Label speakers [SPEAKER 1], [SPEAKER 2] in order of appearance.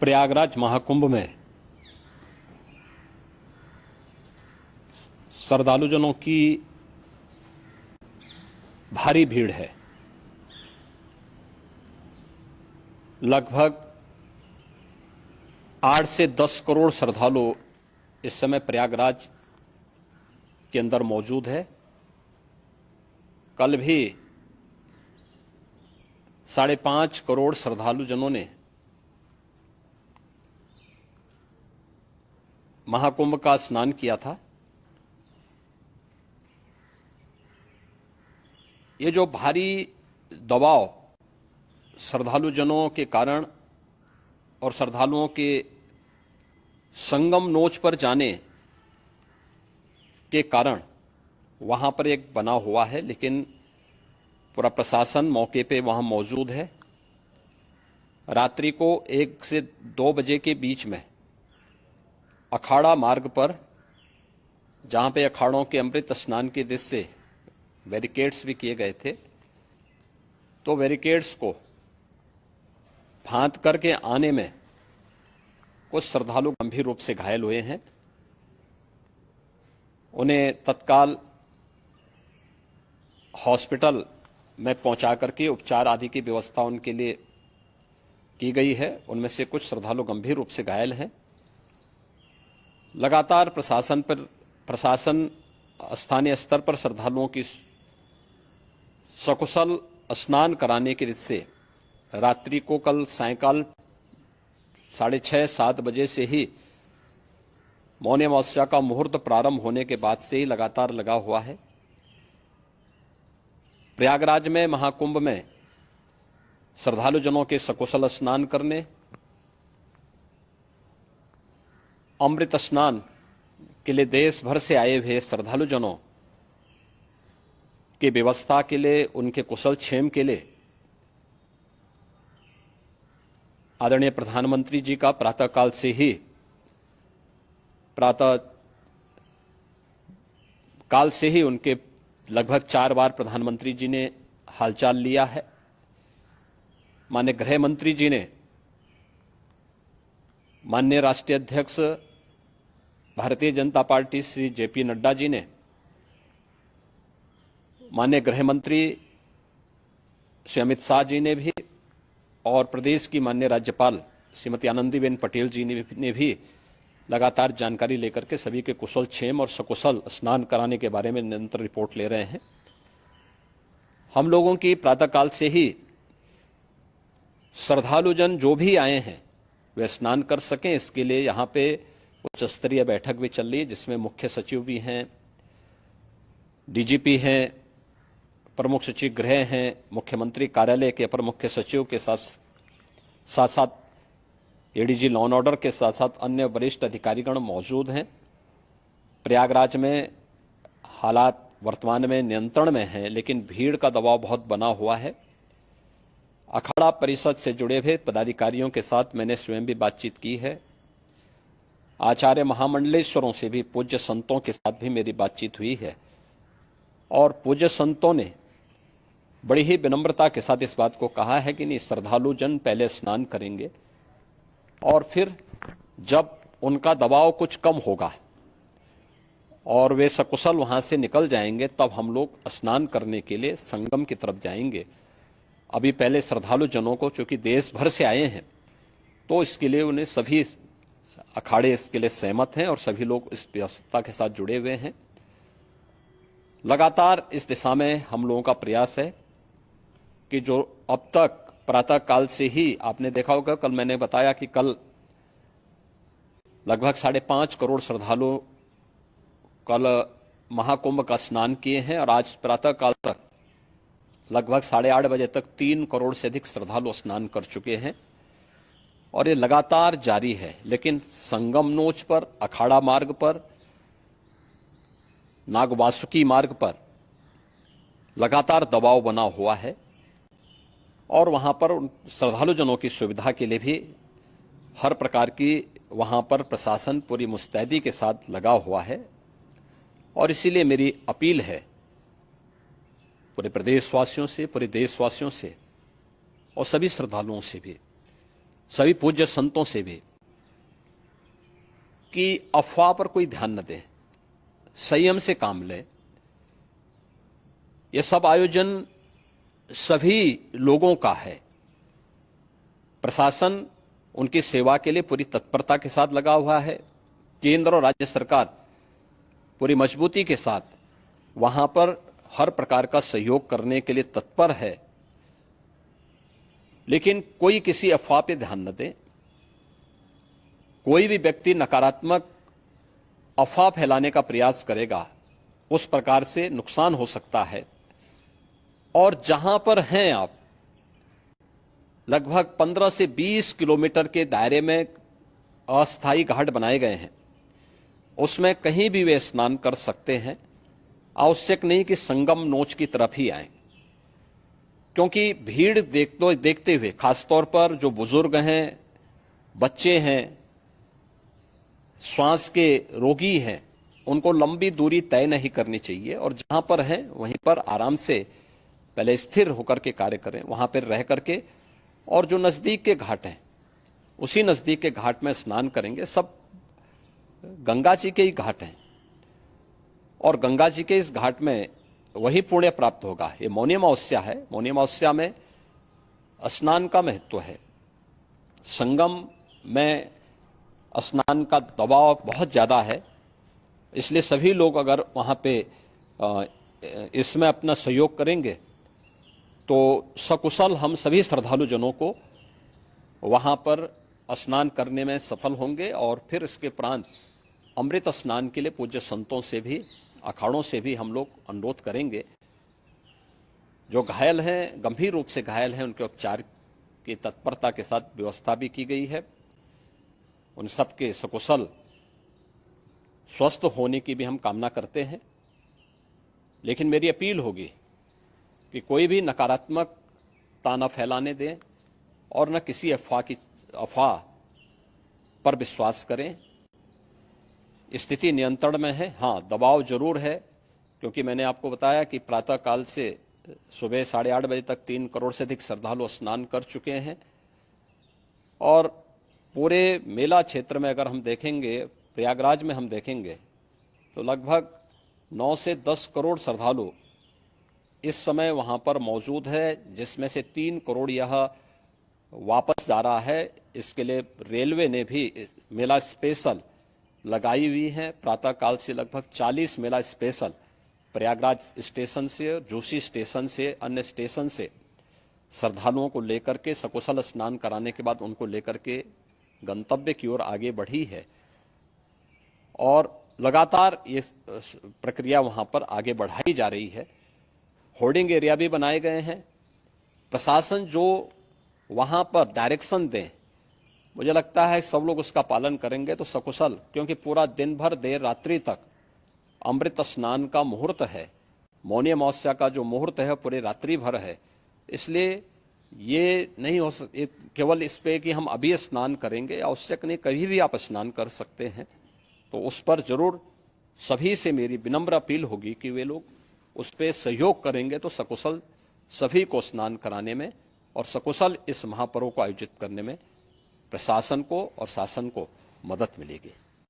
[SPEAKER 1] प्रयागराज महाकुंभ में श्रद्धालुजनों की भारी भीड़ है। लगभग 8 से 10 करोड़ श्रद्धालु इस समय प्रयागराज के अंदर मौजूद है। कल भी 5.5 करोड़ श्रद्धालुजनों ने महाकुंभ का स्नान किया था। ये जो भारी दबाव श्रद्धालुजनों के कारण और श्रद्धालुओं के संगम नोच पर जाने के कारण वहां पर एक बना हुआ है, लेकिन पूरा प्रशासन मौके पे वहां मौजूद है। रात्रि को 1 से 2 बजे के बीच में अखाड़ा मार्ग पर, जहां पे अखाड़ों के अमृत स्नान के दृश्य से बैरिकेड्स भी किए गए थे, तो बैरिकेड्स को फांद करके आने में कुछ श्रद्धालु गंभीर रूप से घायल हुए हैं। उन्हें तत्काल हॉस्पिटल में पहुंचा करके उपचार आदि की व्यवस्था उनके लिए की गई है। उनमें से कुछ श्रद्धालु गंभीर रूप से घायल हैं। लगातार प्रशासन स्थानीय स्तर पर श्रद्धालुओं की सकुशल स्नान कराने के से रात्रि को कल सायंकाल 6:30-7 बजे से ही मौनी अमावस्या का मुहूर्त प्रारंभ होने के बाद से ही लगातार लगा हुआ है। प्रयागराज में महाकुंभ में श्रद्धालुजनों के सकुशल स्नान करने, अमृत स्नान के लिए देश भर से आए हुए श्रद्धालुजनों की व्यवस्था के लिए, उनके कुशल क्षेम के लिए आदरणीय प्रधानमंत्री जी का प्रातःकाल से ही उनके लगभग 4 बार प्रधानमंत्री जी ने हालचाल लिया है। माननीय गृह मंत्री जी ने, माननीय राष्ट्रीय अध्यक्ष भारतीय जनता पार्टी श्री जेपी नड्डा जी ने, माननीय गृह मंत्री श्री अमित शाह जी ने भी, और प्रदेश की माननीय राज्यपाल श्रीमती आनंदीबेन पटेल जी ने भी लगातार जानकारी लेकर के सभी के कुशल क्षेम और सकुशल स्नान कराने के बारे में निरंतर रिपोर्ट ले रहे हैं। हम लोगों की प्रातःकाल से ही श्रद्धालुजन जो भी आए हैं वे स्नान कर सकें, इसके लिए यहाँ पे उच्च स्तरीय बैठक भी चल रही है, जिसमें मुख्य सचिव भी हैं, डीजीपी हैं, प्रमुख सचिव गृह हैं, मुख्यमंत्री कार्यालय के अपर मुख्य सचिव के साथ साथ एडीजी लॉ एंड ऑर्डर के साथ साथ अन्य वरिष्ठ अधिकारीगण मौजूद हैं। प्रयागराज में हालात वर्तमान में नियंत्रण में हैं, लेकिन भीड़ का दबाव बहुत बना हुआ है। अखाड़ा परिषद से जुड़े हुए पदाधिकारियों के साथ मैंने स्वयं भी बातचीत की है। आचार्य महामंडलेश्वरों से भी, पूज्य संतों के साथ भी मेरी बातचीत हुई है, और पूज्य संतों ने बड़ी ही विनम्रता के साथ इस बात को कहा है कि नहीं, श्रद्धालुजन पहले स्नान करेंगे और फिर जब उनका दबाव कुछ कम होगा और वे सकुशल वहां से निकल जाएंगे, तब हम लोग स्नान करने के लिए संगम की तरफ जाएंगे। अभी पहले श्रद्धालुजनों को, चूंकि देश भर से आए हैं, तो इसके लिए उन्हें सभी अखाड़े इसके लिए सहमत हैं और सभी लोग इस व्यवस्था के साथ जुड़े हुए हैं। लगातार इस दिशा में हम लोगों का प्रयास है कि जो अब तक प्रातःकाल से ही आपने देखा होगा, कल मैंने बताया कि कल लगभग 5.5 करोड़ श्रद्धालु कल महाकुंभ का स्नान किए हैं, और आज प्रातःकाल तक लगभग 8:30 बजे तक 3 करोड़ से अधिक श्रद्धालु स्नान कर चुके हैं, और ये लगातार जारी है। लेकिन संगम नोच पर, अखाड़ा मार्ग पर, नागवासुकी मार्ग पर लगातार दबाव बना हुआ है, और वहां पर श्रद्धालुजनों की सुविधा के लिए भी हर प्रकार की वहां पर प्रशासन पूरी मुस्तैदी के साथ लगा हुआ है। और इसीलिए मेरी अपील है पूरे प्रदेशवासियों से, पूरे देशवासियों से और सभी श्रद्धालुओं से भी सभी पूज्य संतों से भी कि अफवाह पर कोई ध्यान न दें, संयम से काम लें। ये सब आयोजन सभी लोगों का है। प्रशासन उनकी सेवा के लिए पूरी तत्परता के साथ लगा हुआ है। केंद्र और राज्य सरकार पूरी मजबूती के साथ वहां पर हर प्रकार का सहयोग करने के लिए तत्पर है। लेकिन कोई किसी अफवाह पे ध्यान न दे। कोई भी व्यक्ति नकारात्मक अफवाह फैलाने का प्रयास करेगा, उस प्रकार से नुकसान हो सकता है। और जहां पर हैं आप, लगभग 15 से 20 किलोमीटर के दायरे में अस्थायी घाट बनाए गए हैं, उसमें कहीं भी वे स्नान कर सकते हैं। आवश्यक नहीं कि संगम नोच की तरफ ही आए, क्योंकि भीड़ देखते हुए खासतौर पर जो बुजुर्ग हैं, बच्चे हैं, श्वास के रोगी हैं, उनको लंबी दूरी तय नहीं करनी चाहिए और जहां पर हैं वहीं पर आराम से पहले स्थिर होकर के कार्य करें, वहां पर रह करके। और जो नजदीक के घाट हैं, उसी नजदीक के घाट में स्नान करेंगे। सब गंगा जी के ही घाट हैं और गंगा जी के इस घाट में वही पुण्य प्राप्त होगा। ये मौनी अमावस्या है। मौनी अमावस्या में स्नान का महत्व है। संगम में स्नान का दबाव बहुत ज्यादा है, इसलिए सभी लोग अगर वहां पे इसमें अपना सहयोग करेंगे तो सकुशल हम सभी श्रद्धालु जनों को वहां पर स्नान करने में सफल होंगे। और फिर इसके उपरांत अमृत स्नान के लिए पूज्य संतों से भी, अखाड़ों से भी हम लोग अनुरोध करेंगे। जो घायल हैं, गंभीर रूप से घायल हैं, उनके उपचार की तत्परता के साथ व्यवस्था भी की गई है। उन सबके सकुशल स्वस्थ होने की भी हम कामना करते हैं। लेकिन मेरी अपील होगी कि कोई भी नकारात्मकता न फैलाने दें और न किसी अफवाह पर विश्वास करें। स्थिति नियंत्रण में है। हाँ, दबाव जरूर है, क्योंकि मैंने आपको बताया कि प्रातःकाल से सुबह 8:30 बजे तक 3 करोड़ से अधिक श्रद्धालु स्नान कर चुके हैं। और पूरे मेला क्षेत्र में अगर हम देखेंगे, प्रयागराज में हम देखेंगे तो लगभग 9 से 10 करोड़ श्रद्धालु इस समय वहां पर मौजूद है, जिसमें से 3 करोड़ यह वापस जा रहा है। इसके लिए रेलवे ने भी मेला स्पेशल लगाई हुई है। प्रातःकाल से लगभग 40 मेला स्पेशल प्रयागराज स्टेशन से, जोशी स्टेशन से, अन्य स्टेशन से श्रद्धालुओं को लेकर के सकुशल स्नान कराने के बाद उनको लेकर के गंतव्य की ओर आगे बढ़ी है। और लगातार ये प्रक्रिया वहां पर आगे बढ़ाई जा रही है। होर्डिंग एरिया भी बनाए गए हैं। प्रशासन जो वहां पर डायरेक्शन दें, मुझे लगता है सब लोग उसका पालन करेंगे तो सकुशल, क्योंकि पूरा दिन भर देर रात्रि तक अमृत स्नान का मुहूर्त है। मौनी अमावस्या का जो मुहूर्त है पूरे रात्रि भर है। इसलिए ये नहीं हो केवल इस पे कि हम अभी स्नान करेंगे, आवश्यक नहीं, कभी भी आप स्नान कर सकते हैं। तो उस पर जरूर सभी से मेरी विनम्र अपील होगी कि वे लोग उस पर सहयोग करेंगे तो सकुशल सभी को स्नान कराने में और सकुशल इस महापर्व को आयोजित करने में प्रशासन को और शासन को मदद मिलेगी।